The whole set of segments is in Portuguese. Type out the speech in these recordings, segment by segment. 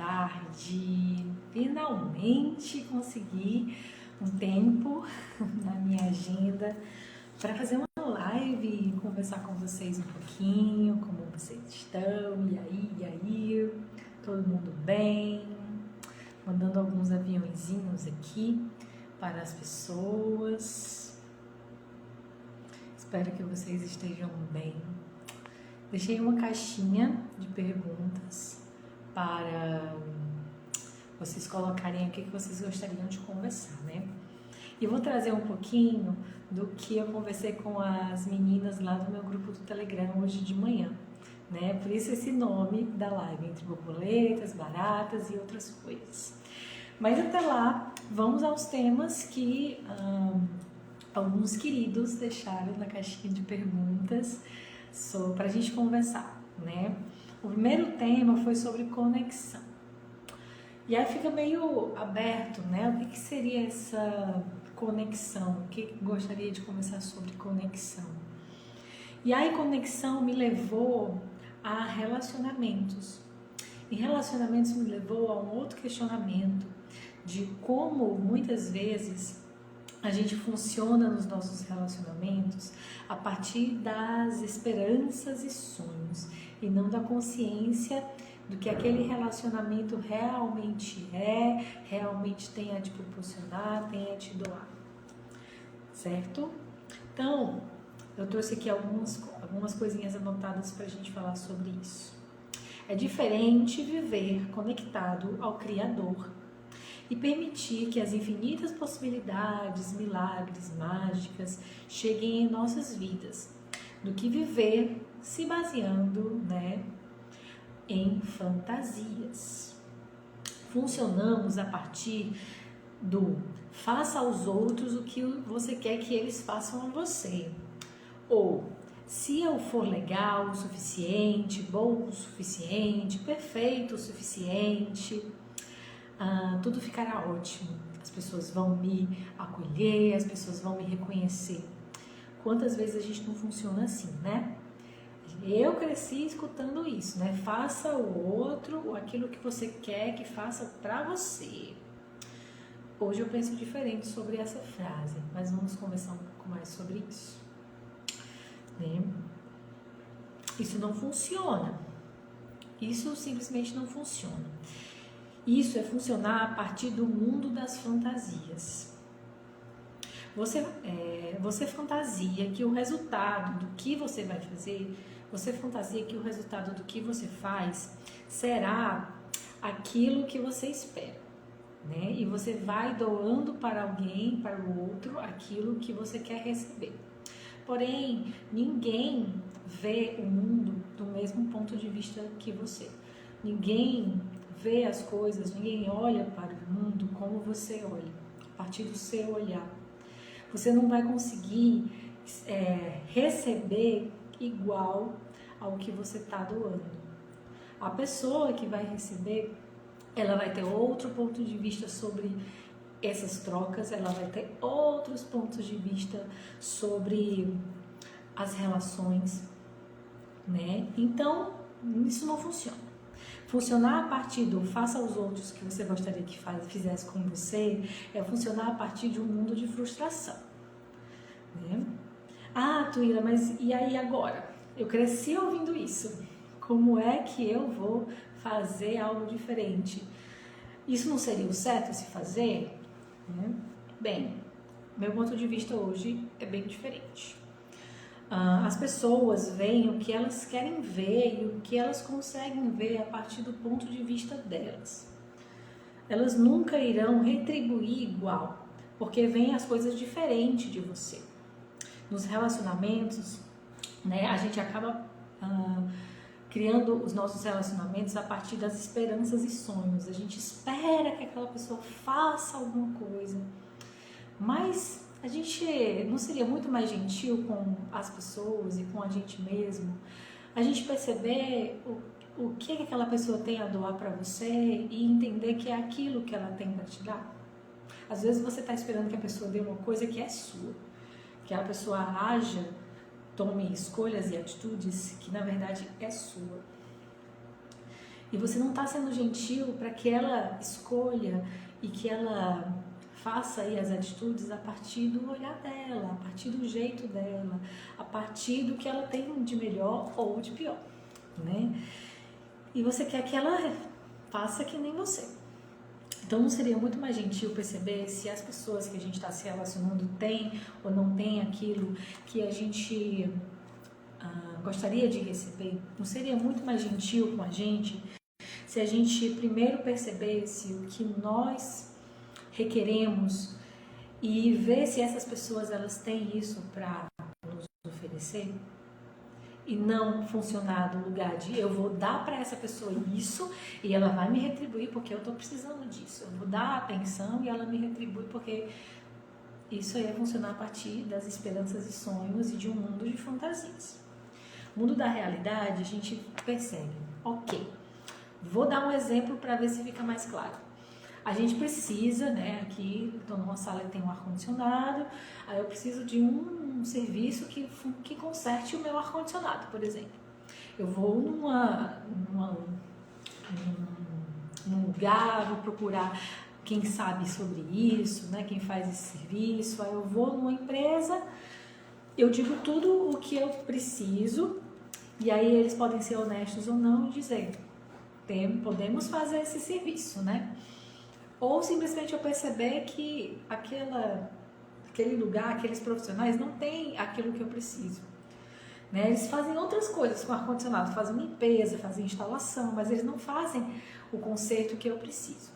tarde! Finalmente consegui um tempo na minha agenda para fazer uma live e conversar com vocês um pouquinho, como vocês estão, e aí, todo mundo bem? Mandando alguns aviãozinhos aqui para as pessoas. Espero que vocês estejam bem. Deixei uma caixinha de perguntas para vocês colocarem o que vocês gostariam de conversar, né? E vou trazer um pouquinho do que eu conversei com as meninas lá do meu grupo do Telegram hoje de manhã, né? Por isso esse nome da live, entre borboletas, baratas e outras coisas. Mas até lá, vamos aos temas que alguns queridos deixaram na caixinha de perguntas para a gente conversar, né? O primeiro tema foi sobre conexão. E aí fica meio aberto, né? O que seria essa conexão? O que gostaria de conversar sobre conexão? E aí conexão me levou a relacionamentos. E relacionamentos me levou a um outro questionamento de como muitas vezes a gente funciona nos nossos relacionamentos a partir das esperanças e sonhos e não da consciência do que aquele relacionamento realmente realmente tem a te proporcionar, tem a te doar, certo? Então, eu trouxe aqui algumas coisinhas anotadas para a gente falar sobre isso. É diferente viver conectado ao Criador e permitir que as infinitas possibilidades, milagres, mágicas cheguem em nossas vidas, do que viver se baseando, né, em fantasias. Funcionamos a partir do faça aos outros o que você quer que eles façam a você. Ou, se eu for legal o suficiente, bom o suficiente, perfeito o suficiente, tudo ficará ótimo. As pessoas vão me acolher, as pessoas vão me reconhecer. Quantas vezes a gente não funciona assim, né? Eu cresci escutando isso, né? Faça o outro aquilo que você quer que faça pra você. Hoje eu penso diferente sobre essa frase, mas vamos conversar um pouco mais sobre isso, né? Isso não funciona. Isso simplesmente não funciona. Isso é funcionar a partir do mundo das fantasias. Você fantasia que o resultado do que você vai fazer, você fantasia que o resultado do que você faz será aquilo que você espera, né? E você vai doando para alguém, para o outro, aquilo que você quer receber. Porém, ninguém vê o mundo do mesmo ponto de vista que você. Ninguém vê as coisas, ninguém olha para o mundo como você olha, a partir do seu olhar. Você não vai conseguir receber igual ao que você está doando. A pessoa que vai receber, ela vai ter outro ponto de vista sobre essas trocas, ela vai ter outros pontos de vista sobre as relações, né? Então, isso não funciona. Funcionar a partir do faça aos outros que você gostaria que fizesse com você é funcionar a partir de um mundo de frustração, né? Tuíra, mas e aí agora? Eu cresci ouvindo isso. Como é que eu vou fazer algo diferente? Isso não seria o certo a se fazer? Né? Bem, meu ponto de vista hoje é bem diferente. As pessoas veem o que elas querem ver e o que elas conseguem ver a partir do ponto de vista delas. Elas nunca irão retribuir igual, porque veem as coisas diferentes de você. Nos relacionamentos, né, a gente acaba criando os nossos relacionamentos a partir das esperanças e sonhos. A gente espera que aquela pessoa faça alguma coisa, mas a gente não seria muito mais gentil com as pessoas e com a gente mesmo? A gente perceber o que aquela pessoa tem a doar para você e entender que é aquilo que ela tem para te dar? Às vezes você está esperando que a pessoa dê uma coisa que é sua, que a pessoa haja, tome escolhas e atitudes que na verdade é sua. E você não está sendo gentil para que ela escolha e que ela faça aí as atitudes a partir do olhar dela, a partir do jeito dela, a partir do que ela tem de melhor ou de pior, né? E você quer que ela faça que nem você. Então não seria muito mais gentil perceber se as pessoas que a gente está se relacionando têm ou não têm aquilo que a gente gostaria de receber? Não seria muito mais gentil com a gente se a gente primeiro percebesse o que nós requeremos e ver se essas pessoas elas têm isso para nos oferecer? E não funcionar do lugar de eu vou dar para essa pessoa isso e ela vai me retribuir porque eu estou precisando disso. Eu vou dar atenção e ela me retribui porque isso aí é funcionar a partir das esperanças e sonhos e de um mundo de fantasias. No mundo da realidade, a gente percebe, ok, vou dar um exemplo para ver se fica mais claro. A gente precisa, né, aqui estou numa sala que tem um ar-condicionado, aí eu preciso de um serviço que conserte o meu ar-condicionado, por exemplo. Eu vou num lugar, vou procurar quem sabe sobre isso, né, quem faz esse serviço, aí eu vou numa empresa, eu digo tudo o que eu preciso, e aí eles podem ser honestos ou não e dizer, podemos fazer esse serviço, né? Ou simplesmente eu perceber que aquele lugar, aqueles profissionais não têm aquilo que eu preciso. Né? Eles fazem outras coisas com ar-condicionado, fazem limpeza, fazem instalação, mas eles não fazem o conserto que eu preciso.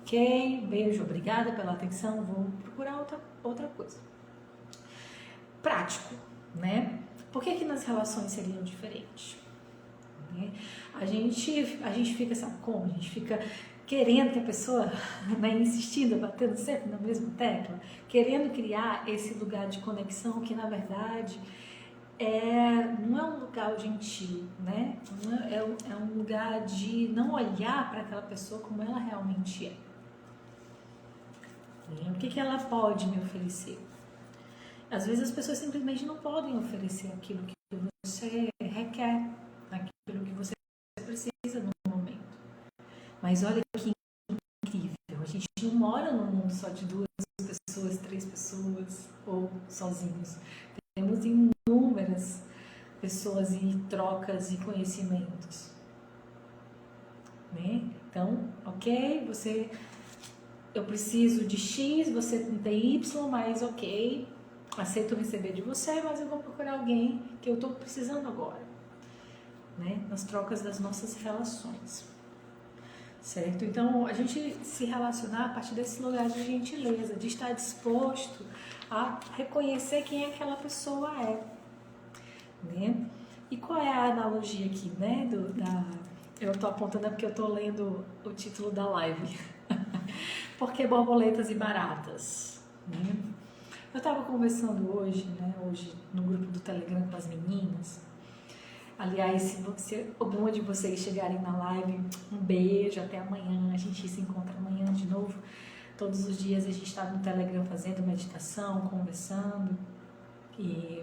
Ok, beijo, obrigada pela atenção, vou procurar outra coisa. Prático, né? Por que nas relações seriam diferentes? Né? A gente fica, sabe como? A gente fica querendo que a pessoa, né, insistindo, batendo sempre na mesma tecla, querendo criar esse lugar de conexão que, na verdade, não é um lugar gentil, né? É um lugar de não olhar para aquela pessoa como ela realmente é. O que ela pode me oferecer? Às vezes as pessoas simplesmente não podem oferecer aquilo que você requer, aquilo que você precisa no momento. Mas olha que incrível, a gente não mora num mundo só de 2 pessoas, 3 pessoas ou sozinhos. Temos inúmeras pessoas e trocas e conhecimentos. Né? Então, ok, eu preciso de X, você tem Y, mas ok, aceito receber de você, mas eu vou procurar alguém que eu estou precisando agora. Né? Nas trocas das nossas relações. Certo? Então, a gente se relacionar a partir desse lugar de gentileza, de estar disposto a reconhecer quem aquela pessoa é. Né? E qual é a analogia aqui, né? Eu estou apontando porque eu estou lendo o título da live. Por que borboletas e baratas? Né? Eu estava conversando hoje, né? Hoje no grupo do Telegram com as meninas. Aliás, se alguma de vocês chegarem na live, um beijo, até amanhã, a gente se encontra amanhã de novo. Todos os dias a gente está no Telegram fazendo meditação, conversando, e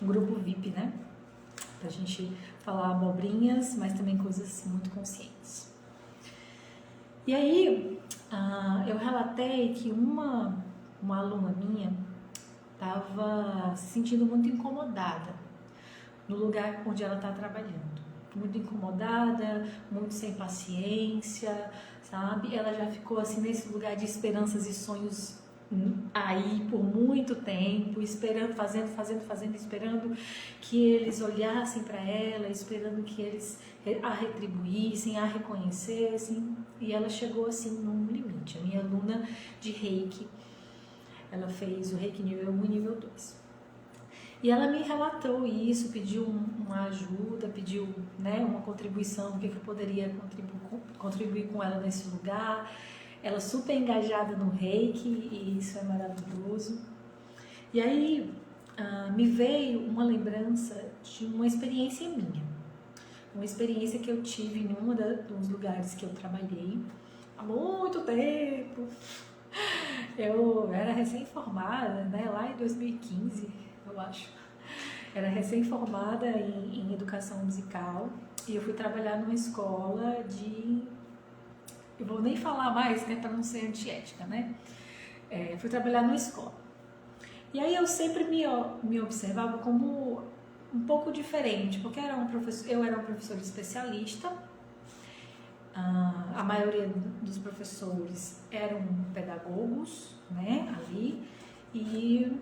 um grupo VIP, né? Pra gente falar abobrinhas, mas também coisas muito conscientes. E aí, eu relatei que uma aluna minha estava se sentindo muito incomodada no lugar onde ela está trabalhando. Muito incomodada, muito sem paciência, sabe? Ela já ficou assim nesse lugar de esperanças e sonhos aí por muito tempo, esperando, fazendo, esperando que eles olhassem para ela, esperando que eles a retribuíssem, a reconhecessem, e ela chegou assim num limite. A minha aluna de Reiki, ela fez o Reiki nível 1 e nível 2. E ela me relatou isso, pediu uma ajuda, pediu, né, uma contribuição, o que eu poderia contribuir com ela nesse lugar. Ela super engajada no Reiki, e isso é maravilhoso. E aí me veio uma lembrança de uma experiência minha. Uma experiência que eu tive em um dos lugares que eu trabalhei há muito tempo. Eu era recém-formada, né, lá em 2015, eu acho. Era recém-formada em educação musical e eu fui trabalhar numa escola de... Eu vou nem falar mais, né, para não ser antiética, né? Fui trabalhar numa escola. E aí eu sempre me observava como um pouco diferente, porque eu era um professor especialista, a maioria dos professores eram pedagogos, né, ali, e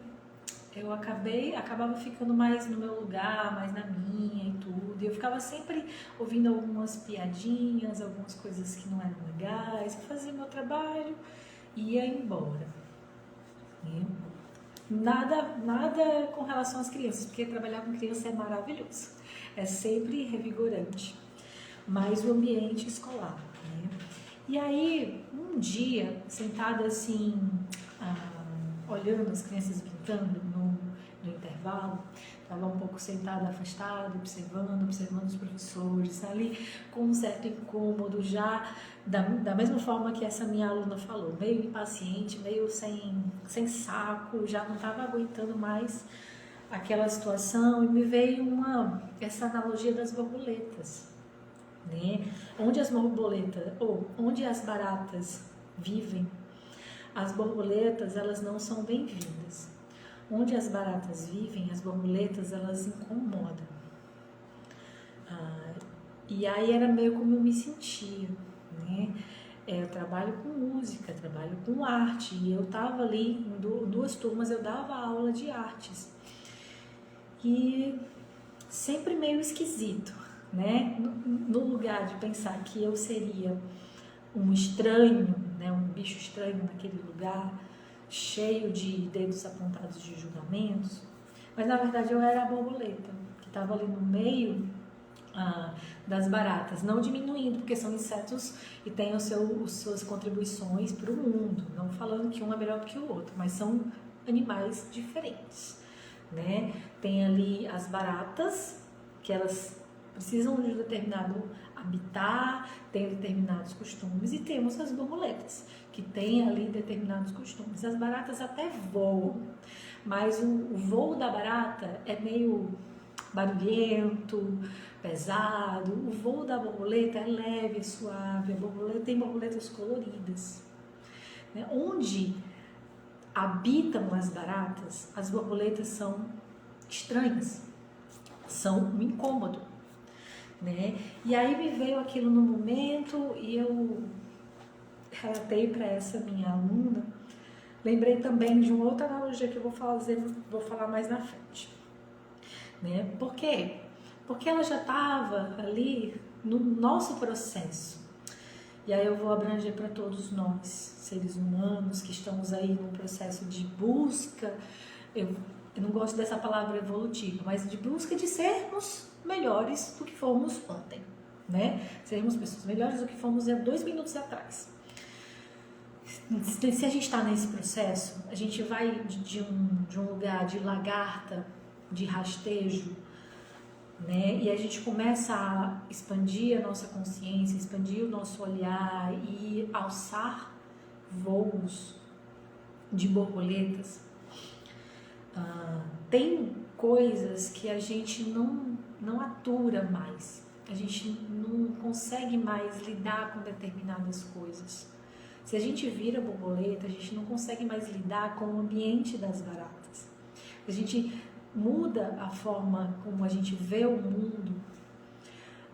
eu acabava ficando mais no meu lugar, mais na minha e tudo, e eu ficava sempre ouvindo algumas piadinhas, algumas coisas que não eram legais, eu fazia meu trabalho e ia embora, né? Nada com relação às crianças, porque trabalhar com criança é maravilhoso, é sempre revigorante, mas o ambiente escolar, né? E aí, um dia, sentada assim, olhando as crianças brincando no intervalo, estava um pouco sentada, afastada, observando os professores, ali com um certo incômodo já, da mesma forma que essa minha aluna falou, meio impaciente, meio sem saco, já não estava aguentando mais aquela situação, e me veio essa analogia das borboletas, né? Onde as baratas vivem, as borboletas, elas não são bem-vindas. Onde as baratas vivem, as borboletas, elas incomodam. E aí era meio como eu me sentia, né? Eu trabalho com música, trabalho com arte, e eu estava ali, em duas turmas, eu dava aula de artes. E sempre meio esquisito, né? No lugar de pensar que eu seria um estranho, né? Um bicho estranho naquele lugar, cheio de dedos apontados de julgamentos, mas na verdade eu era a borboleta, que estava ali no meio das baratas, não diminuindo, porque são insetos e têm suas contribuições para o mundo, não falando que um é melhor do que o outro, mas são animais diferentes, né? Tem ali as baratas, que elas precisam de um determinado habitat, têm determinados costumes, e temos as borboletas, que têm ali determinados costumes. As baratas até voam, mas o voo da barata é meio barulhento, pesado. O voo da borboleta é leve, suave. Tem borboletas coloridas, né? Onde habitam as baratas, as borboletas são estranhas, são um incômodo, né? E aí me veio aquilo no momento e eu relatei para essa minha aluna. Lembrei também de uma outra analogia que eu vou falar mais na frente, né? Por quê? Porque ela já estava ali no nosso processo. E aí eu vou abranger para todos nós, seres humanos, que estamos aí num processo de busca. Eu não gosto dessa palavra evolutiva, mas de busca de sermos melhores do que fomos ontem, né? Sermos pessoas melhores do que fomos há 2 minutos atrás. Se a gente está nesse processo, a gente vai de um lugar de lagarta, de rastejo, né? E a gente começa a expandir a nossa consciência, expandir o nosso olhar e alçar voos de borboletas. Tem coisas que a gente não atura mais, a gente não consegue mais lidar com determinadas coisas. Se a gente vira borboleta, a gente não consegue mais lidar com o ambiente das baratas. A gente muda a forma como a gente vê o mundo,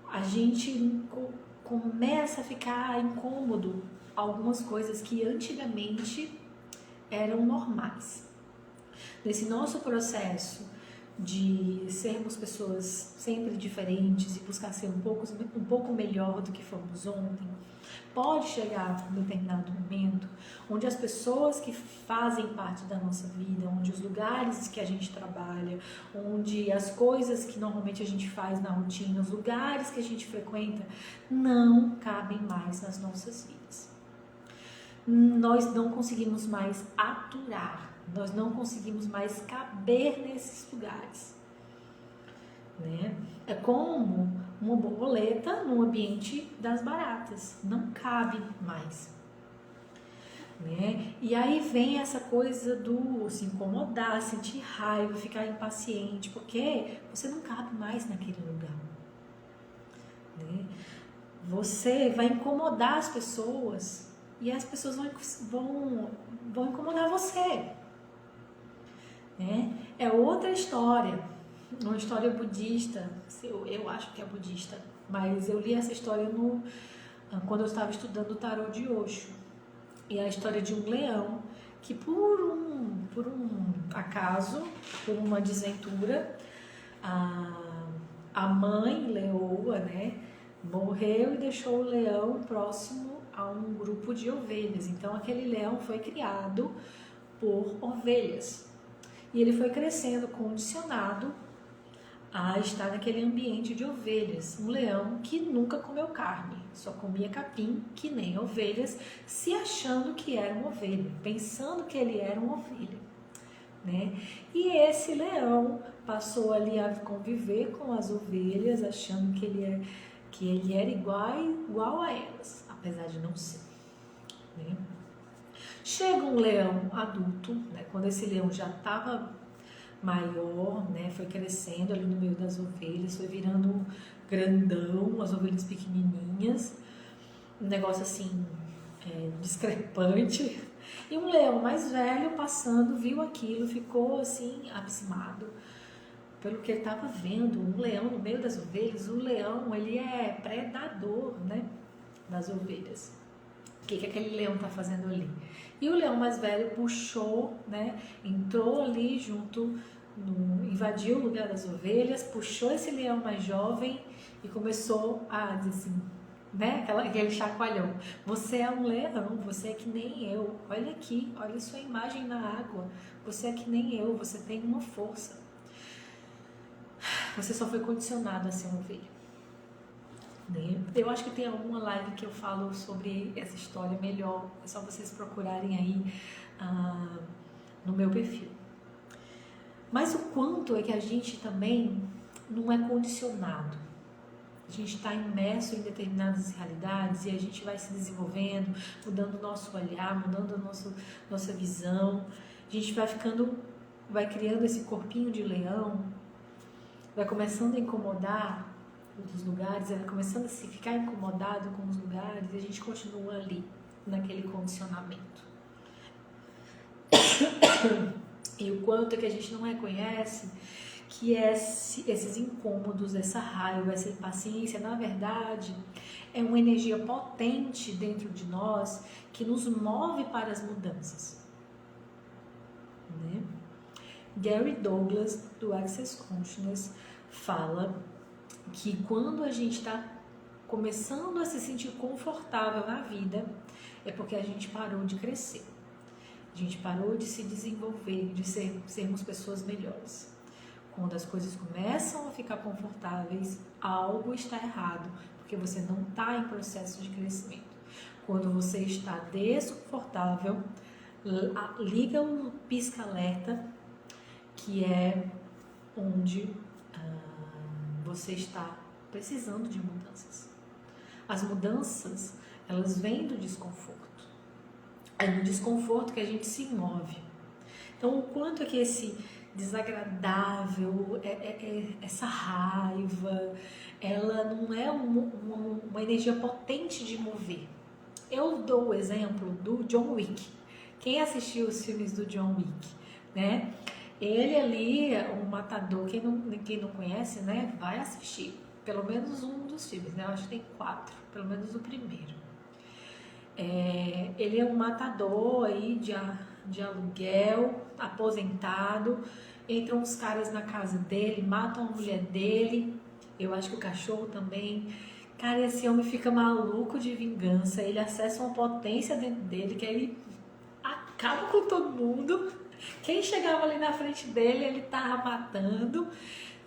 a gente começa a ficar incômodo algumas coisas que antigamente eram normais. Nesse nosso processo de sermos pessoas sempre diferentes e buscar ser um pouco melhor do que fomos ontem, pode chegar um determinado momento onde as pessoas que fazem parte da nossa vida, onde os lugares que a gente trabalha, onde as coisas que normalmente a gente faz na rotina, os lugares que a gente frequenta, não cabem mais nas nossas vidas. Nós não conseguimos mais aturar, nós não conseguimos mais caber nesses lugares, né? É como uma borboleta no ambiente das baratas, não cabe mais, né? E aí vem essa coisa do se incomodar, sentir raiva, ficar impaciente, porque você não cabe mais naquele lugar, né? Você vai incomodar as pessoas e as pessoas vão incomodar você, né? É outra história, uma história budista, eu acho que é budista, mas eu li essa história quando eu estava estudando o tarô de Osho. E é a história de um leão que por um acaso, por uma desventura, a mãe leoa, né, morreu e deixou o leão próximo a um grupo de ovelhas. Então aquele leão foi criado por ovelhas. E ele foi crescendo condicionado a estar naquele ambiente de ovelhas. Um leão que nunca comeu carne, só comia capim, que nem ovelhas, se achando que era uma ovelha, pensando que ele era uma ovelha, né? E esse leão passou ali a conviver com as ovelhas, achando que ele era igual a elas, apesar de não ser, né? Chega um leão adulto, né? Quando esse leão já estava maior, né, foi crescendo ali no meio das ovelhas, foi virando grandão, as ovelhas pequenininhas, um negócio assim, discrepante. E um leão mais velho passando, viu aquilo, ficou assim, abismado pelo que ele estava vendo. Um leão no meio das ovelhas, o leão, ele é predador, né, das ovelhas. O que aquele leão está fazendo ali? E o leão mais velho puxou, né, entrou ali junto, invadiu o lugar das ovelhas, puxou esse leão mais jovem e começou a dizer assim, né, aquele chacoalhão: você é um leão, você é que nem eu, olha aqui, olha sua imagem na água, você é que nem eu, você tem uma força, você só foi condicionado a ser uma ovelha. Eu acho que tem alguma live que eu falo sobre essa história melhor, é só vocês procurarem aí no meu perfil. Mas o quanto é que a gente também não é condicionado. A gente está imerso em determinadas realidades e a gente vai se desenvolvendo, mudando o nosso olhar, mudando a nossa visão. A gente vai criando esse corpinho de leão, vai começando a incomodar os lugares, vai começando a se ficar incomodado com os lugares e a gente continua ali, naquele condicionamento. E o quanto é que a gente não reconhece que esses incômodos, essa raiva, essa impaciência, na verdade, é uma energia potente dentro de nós que nos move para as mudanças, né? Gary Douglas, do Access Consciousness, fala que quando a gente está começando a se sentir confortável na vida, é porque a gente parou de crescer. A gente parou de se desenvolver, de sermos pessoas melhores. Quando as coisas começam a ficar confortáveis, algo está errado, porque você não está em processo de crescimento. Quando você está desconfortável, liga o pisca-alerta, que é onde você está precisando de mudanças. As mudanças, elas vêm do desconforto. É no desconforto que a gente se move. Então, o quanto é que esse desagradável, essa raiva, ela não é uma energia potente de mover. Eu dou o exemplo do John Wick. Quem assistiu os filmes do John Wick, né? Ele ali, o matador, quem não conhece, né, vai assistir. Pelo menos um dos filmes, né? Eu acho que tem 4, pelo menos o primeiro. Ele é um matador aí de aluguel, aposentado. Entram uns caras na casa dele, matam a mulher dele. Eu acho que o cachorro também. Cara, esse homem fica maluco de vingança. Ele acessa uma potência dentro dele que ele acaba com todo mundo. Quem chegava ali na frente dele, ele tava matando,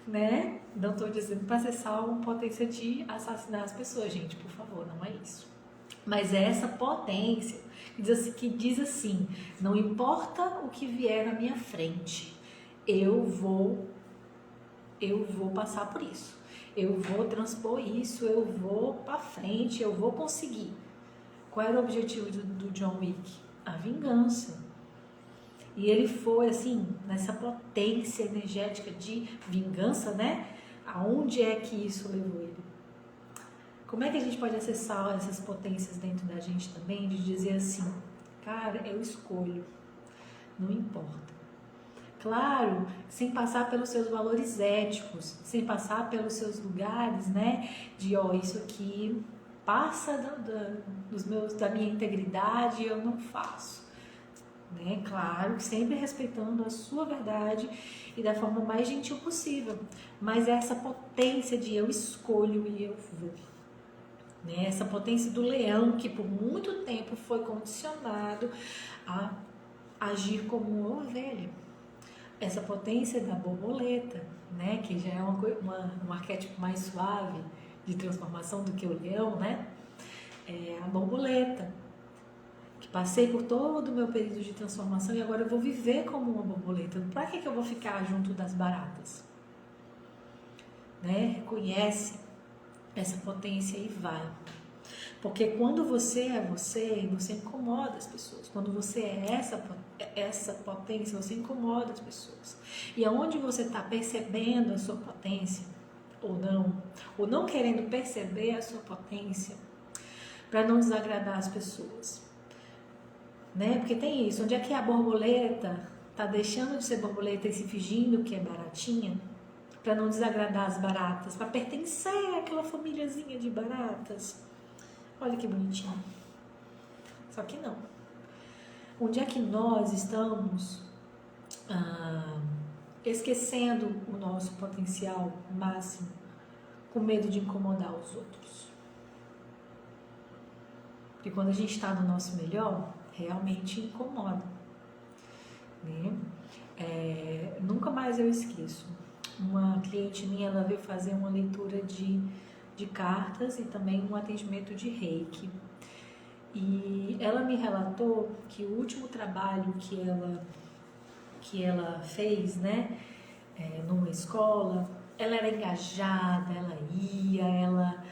né? Não estou dizendo para acessar uma potência de assassinar as pessoas, gente, por favor, não é isso. Mas é essa potência que diz assim: não importa o que vier na minha frente, eu vou passar por isso, eu vou transpor isso, eu vou para frente, eu vou conseguir. Qual era o objetivo do John Wick? A vingança. E ele foi assim, nessa potência energética de vingança, né? Aonde é que isso levou ele? Como é que a gente pode acessar essas potências dentro da gente também, de dizer assim, cara, eu escolho, não importa. Claro, sem passar pelos seus valores éticos, sem passar pelos seus lugares, né? De, ó, isso aqui passa da minha integridade, eu não faço. Né? Claro, sempre respeitando a sua verdade e da forma mais gentil possível. Mas essa potência de eu escolho e eu vou. Né? Essa potência do leão que por muito tempo foi condicionado a agir como uma ovelha. Essa potência da borboleta, né? Que já é um arquétipo mais suave de transformação do que o leão, né? É a borboleta. Que passei por todo o meu período de transformação e agora eu vou viver como uma borboleta. Para que eu vou ficar junto das baratas? Né? Reconhece essa potência e vai. Porque quando você é você incomoda as pessoas. Quando você é essa potência, você incomoda as pessoas. E aonde você está percebendo a sua potência, ou não querendo perceber a sua potência, para não desagradar as pessoas. Né? Porque tem isso, onde é que a borboleta está deixando de ser borboleta e se fingindo que é baratinha, para não desagradar as baratas, para pertencer àquela famíliazinha de baratas. Olha que bonitinho. Só que não. Onde é que nós estamos esquecendo o nosso potencial máximo, com medo de incomodar os outros? Porque quando a gente está no nosso melhor, realmente incomoda. Né? Nunca mais eu esqueço. Uma cliente minha, ela veio fazer uma leitura de cartas e também um atendimento de reiki. E ela me relatou que o último trabalho que ela fez, né, numa escola, ela era engajada, ela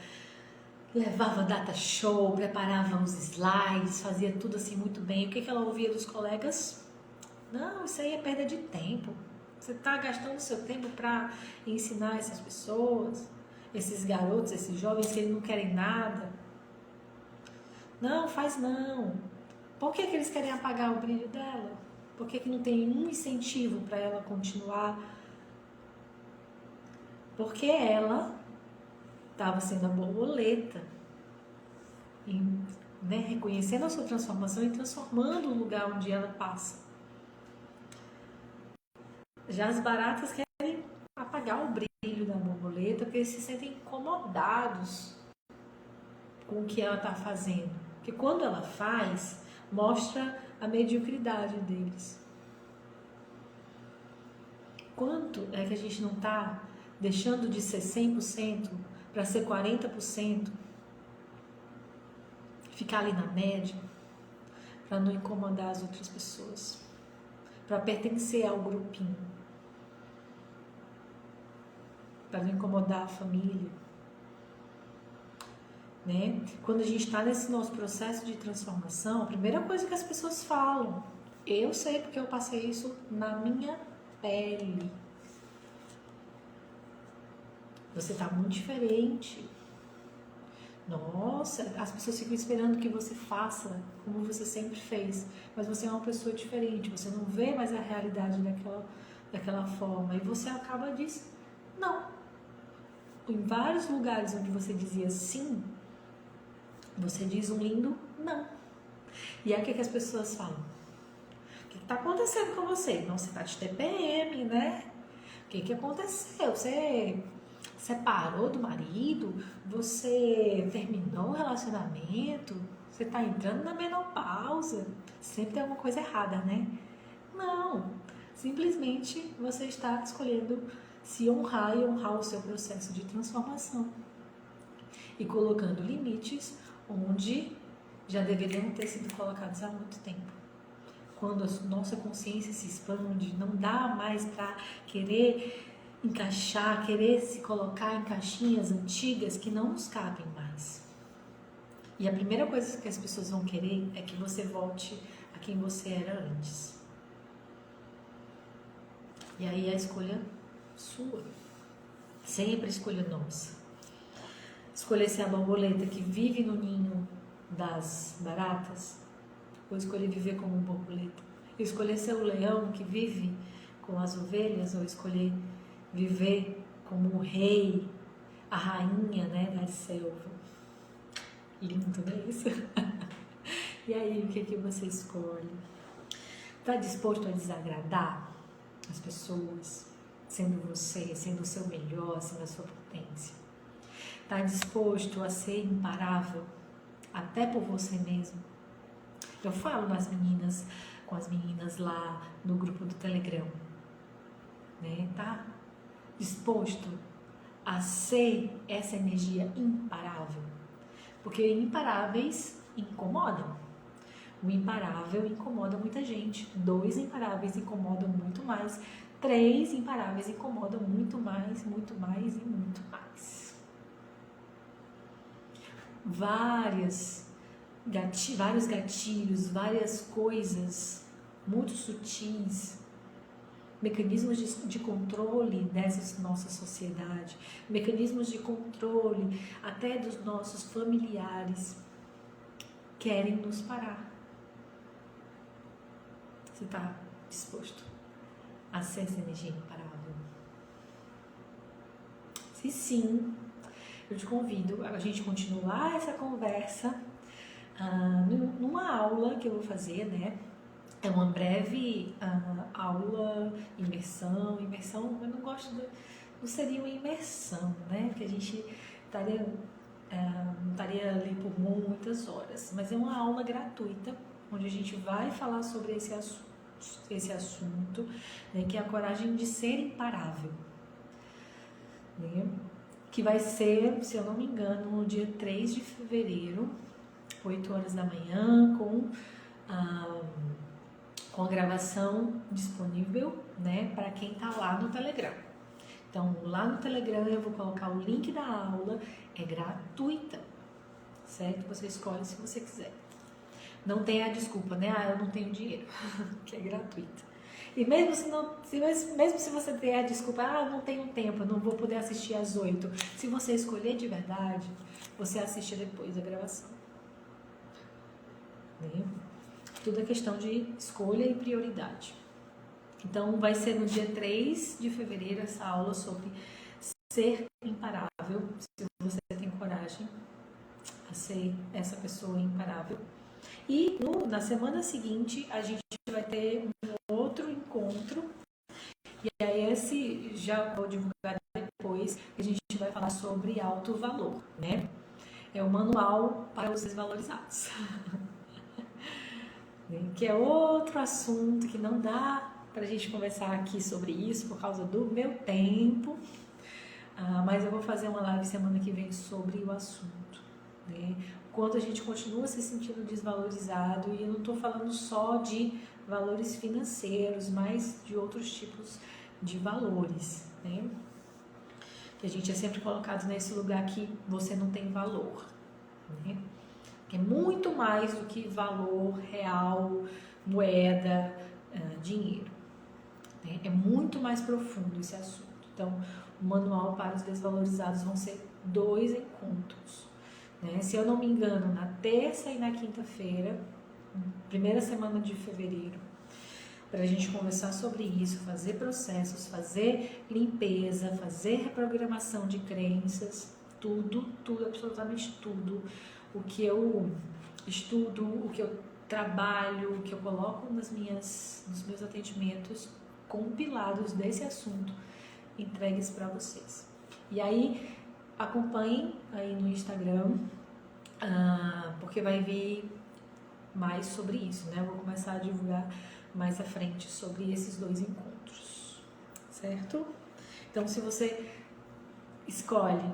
levava data show, preparava os slides, fazia tudo assim muito bem. O que ela ouvia dos colegas? Não, isso aí é perda de tempo. Você está gastando seu tempo para ensinar essas pessoas, esses garotos, esses jovens que não querem nada. Não, faz não. Por que eles querem apagar o brilho dela? Por que não tem nenhum incentivo para ela continuar? Porque ela estava sendo a borboleta, né, reconhecendo a sua transformação e transformando o lugar onde ela passa. Já as baratas querem apagar o brilho da borboleta porque eles se sentem incomodados com o que ela está fazendo. Porque quando ela faz, mostra a mediocridade deles. Quanto é que a gente não está deixando de ser 100% para ser 40%? Ficar ali na média, para não incomodar as outras pessoas, para pertencer ao grupinho, para não incomodar a família. Né? Quando a gente está nesse nosso processo de transformação, a primeira coisa que as pessoas falam, eu sei porque eu passei isso na minha pele. Você está muito diferente. Nossa, as pessoas ficam esperando que você faça como você sempre fez, mas você é uma pessoa diferente, você não vê mais a realidade daquela forma, e você acaba disso, não. Em vários lugares onde você dizia sim, você diz um lindo não. E aí o que as pessoas falam? O que está acontecendo com você? Não, você está de TPM, né? O que aconteceu? Você separou do marido? Você terminou o relacionamento? Você está entrando na menopausa? Sempre tem alguma coisa errada, né? Não, simplesmente você está escolhendo se honrar e honrar o seu processo de transformação e colocando limites onde já deveriam ter sido colocados há muito tempo. Quando a nossa consciência se expande, não dá mais para querer encaixar, querer se colocar em caixinhas antigas que não nos cabem mais. E a primeira coisa que as pessoas vão querer é que você volte a quem você era antes. E aí a escolha sua, sempre a escolha nossa. escolher ser a borboleta que vive no ninho das baratas, ou escolher viver como borboleta? Escolher ser o leão que vive com as ovelhas, ou escolher viver como o rei, a rainha, né, da selva? Lindo, não é isso? E aí, o que você escolhe? Está disposto a desagradar as pessoas, sendo você, sendo o seu melhor, sendo a sua potência? Está disposto a ser imparável, até por você mesmo? Eu falo com as meninas lá no grupo do Telegram, né? Tá disposto a ser essa energia imparável? Porque imparáveis incomodam. O imparável incomoda muita gente. 2 imparáveis incomodam muito mais. 3 imparáveis incomodam muito mais e muito mais. Vários gatilhos, várias coisas muito sutis, mecanismos de controle dessa nossa sociedade, mecanismos de controle até dos nossos familiares, querem nos parar. Você está disposto a ser essa energia imparável? Se sim, eu te convido a gente continuar essa conversa numa aula que eu vou fazer, né? É uma breve aula, imersão, eu não gosto não seria uma imersão, né? Porque a gente estaria ali por muitas horas, mas é uma aula gratuita, onde a gente vai falar sobre esse assunto, né, que é a coragem de ser imparável, né? Que vai ser, se eu não me engano, no dia 3 de fevereiro, 8 horas da manhã, com a gravação disponível, né, para quem está lá no Telegram. Então, lá no Telegram eu vou colocar o link da aula, é gratuita, certo? Você escolhe se você quiser. Não tem a desculpa, né? Eu não tenho dinheiro, que é gratuita. E mesmo se você der a desculpa, eu não tenho tempo, eu não vou poder assistir às 8. Se você escolher de verdade, você assiste depois a gravação. Né? Tudo é questão de escolha e prioridade. Então, vai ser no dia 3 de fevereiro essa aula sobre ser imparável, se você tem coragem a ser essa pessoa imparável. E na semana seguinte, a gente vai ter um outro encontro, e aí esse já vou divulgar depois, a gente vai falar sobre alto valor, né? É o manual para os desvalorizados. Que é outro assunto que não dá para a gente conversar aqui sobre isso por causa do meu tempo, mas eu vou fazer uma live semana que vem sobre o assunto, né? Quanto a gente continua se sentindo desvalorizado, e eu não estou falando só de valores financeiros, mas de outros tipos de valores, né? Que a gente é sempre colocado nesse lugar que você não tem valor, né? Que é muito mais do que valor real, moeda, dinheiro, né? É muito mais profundo esse assunto. Então, o manual para os desvalorizados vão ser 2 encontros, né? Se eu não me engano, na terça e na quinta-feira, primeira semana de fevereiro, para a gente conversar sobre isso, fazer processos, fazer limpeza, fazer reprogramação de crenças, tudo, absolutamente tudo. O que eu estudo, o que eu trabalho, o que eu coloco nos meus atendimentos, compilados desse assunto, entregues para vocês. E aí, acompanhem aí no Instagram, porque vai vir mais sobre isso, né? Eu vou começar a divulgar mais à frente sobre esses 2 encontros, certo? Então, se você escolhe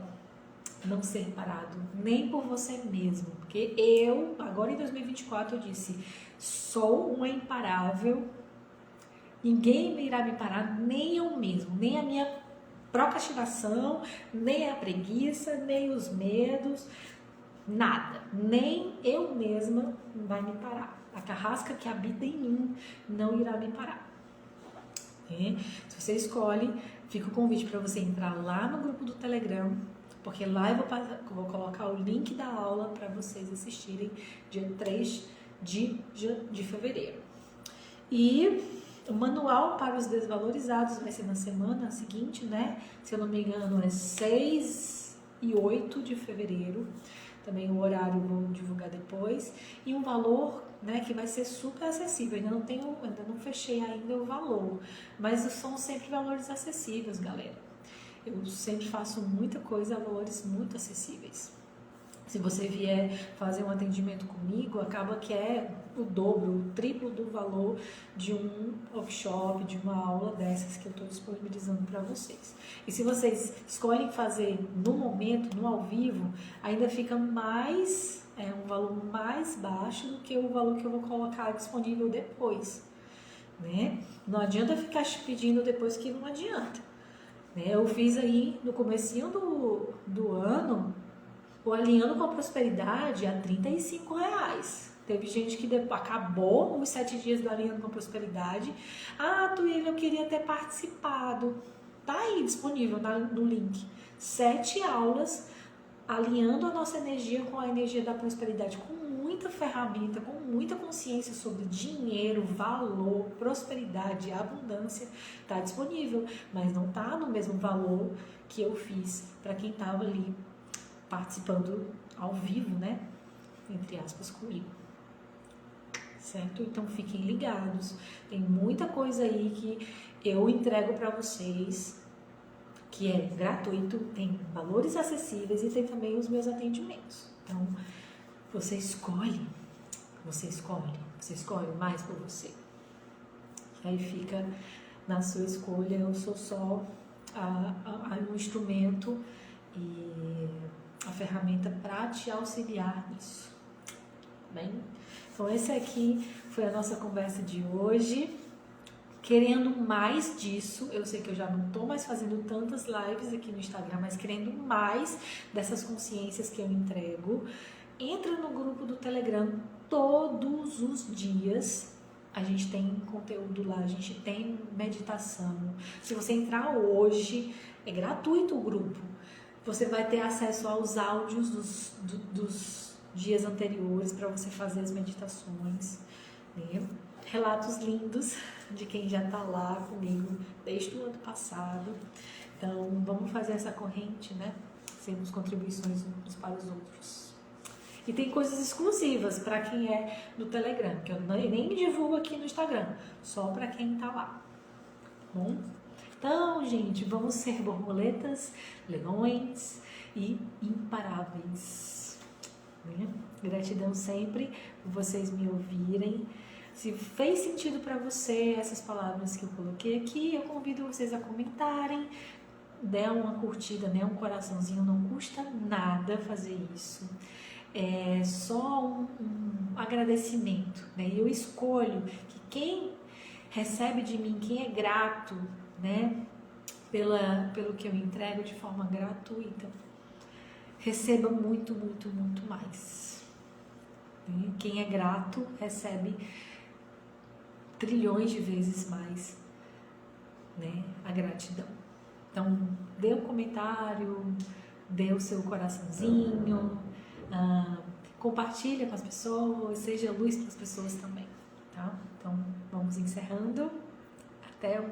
não ser parado, nem por você mesmo, porque eu, agora em 2024, eu disse, sou uma imparável, ninguém irá me parar, nem eu mesmo, nem a minha procrastinação, nem a preguiça, nem os medos, nada, nem eu mesma vai me parar. A carrasca que habita em mim não irá me parar. Se você escolhe, fica o convite para você entrar lá no grupo do Telegram, porque lá eu vou colocar o link da aula para vocês assistirem dia 3 de fevereiro. E o manual para os desvalorizados vai ser na semana seguinte, né? Se eu não me engano, é 6 e 8 de fevereiro. Também o horário eu vou divulgar depois. E um valor, né, que vai ser super acessível. Ainda não fechei ainda o valor. Mas são sempre valores acessíveis, galera. Eu sempre faço muita coisa a valores muito acessíveis. Se você vier fazer um atendimento comigo, acaba que é o dobro, o triplo do valor de um workshop, de uma aula dessas que eu estou disponibilizando para vocês. E se vocês escolhem fazer no momento, no ao vivo, ainda fica um valor mais baixo do que o valor que eu vou colocar disponível depois, né? Não adianta ficar pedindo depois, que não adianta, né? Eu fiz aí no comecinho do ano o Alinhando com a Prosperidade a R$35. Teve gente que acabou os 7 dias do Alinhando com a Prosperidade. Ah, Tuília, eu queria ter participado. Tá aí disponível no link. 7 aulas alinhando a nossa energia com a energia da prosperidade, com muita ferramenta, com muita consciência sobre dinheiro, valor, prosperidade, abundância. Tá disponível, mas não tá no mesmo valor que eu fiz para quem tava ali participando ao vivo, né? Entre aspas, comigo. Certo? Então fiquem ligados. Tem muita coisa aí que eu entrego para vocês, que é gratuito, tem valores acessíveis e tem também os meus atendimentos. Então, você escolhe mais por você. Aí fica na sua escolha. Eu sou só um instrumento e a ferramenta para te auxiliar nisso. Bem, então esse aqui foi a nossa conversa de hoje. Querendo mais disso, eu sei que eu já não estou mais fazendo tantas lives aqui no Instagram, mas querendo mais dessas consciências que eu entrego, entra no grupo do Telegram todos os dias. A gente tem conteúdo lá, a gente tem meditação. Se você entrar hoje, é gratuito o grupo. Você vai ter acesso aos áudios dos dias anteriores para você fazer as meditações, né? Relatos lindos de quem já está lá comigo desde o ano passado. Então, vamos fazer essa corrente, né? Sermos contribuições uns para os outros. E tem coisas exclusivas para quem é do Telegram, que eu nem divulgo aqui no Instagram, só para quem está lá. Bom? Então, gente, vamos ser borboletas, leões e imparáveis. Né? Gratidão sempre por vocês me ouvirem. Se fez sentido para você essas palavras que eu coloquei aqui, eu convido vocês a comentarem, dê uma curtida, né? Um coraçãozinho, não custa nada fazer isso. É só um agradecimento, né? E eu escolho que quem recebe de mim, quem é grato, né, pelo que eu entrego de forma gratuita, receba muito, muito, muito mais. Quem é grato recebe trilhões de vezes mais, né, a gratidão. Então, dê um comentário, dê o seu coraçãozinho, compartilha com as pessoas, seja luz para as pessoas também, tá? Então, vamos encerrando. Até o